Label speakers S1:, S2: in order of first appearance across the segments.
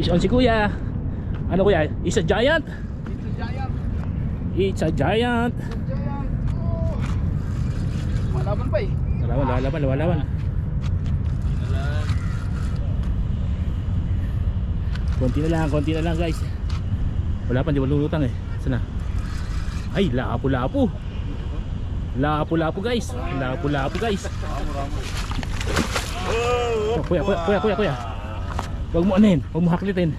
S1: Fish on si kuya. Ano kuya? It's a giant?
S2: It's a giant.
S1: It's a giant.
S2: Oh. Malaban pa eh.
S1: Lalaban. Konti na lang guys. Wala pa, di malulutang eh. Sana? Ay, lapo-lapo guys. Oh, kuya. Huwag mo anin, huwag mo haklitin.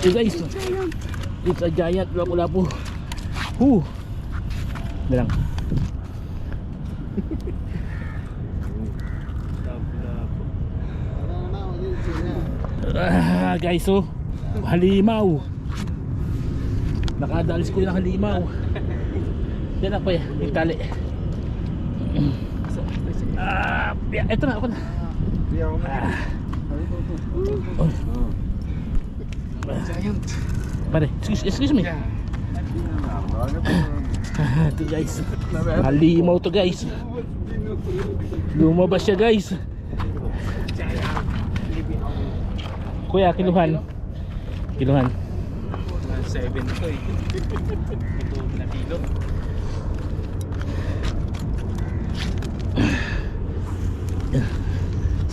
S1: Hey guys, it's a giant lapo-lapo. Dalang. Guys, oh, halimaw. Nakadalis ko yung halimaw. Yan ako ya, yung tali. Ito na, ako na.
S2: Giant.
S1: Pare, excuse me. Ito guys, halimaw to guys. Lumabas siya guys. Kuya, kiluhan.
S2: 7 to eh. Ito na kilo.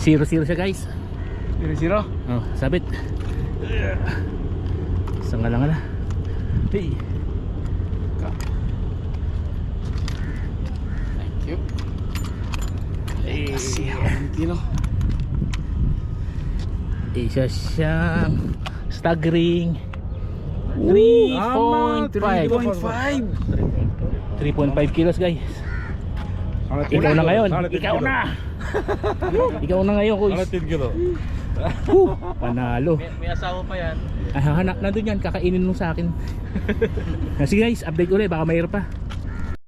S1: Zero siya guys.
S2: 0-0.
S1: Oh, sabit. Isang nga lang na. Hey.
S2: Thank you.
S1: Hey.
S2: Kilo.
S1: Isa siyang staggering 3.5 kilos guys. Ikaw na ngayon. Ikaw na ngayon kuys. Panalo.
S2: May asawa pa yan.
S1: Hahanap na doon yan, kakainin mo sa akin. Sige guys, update ulit, baka mayroon pa.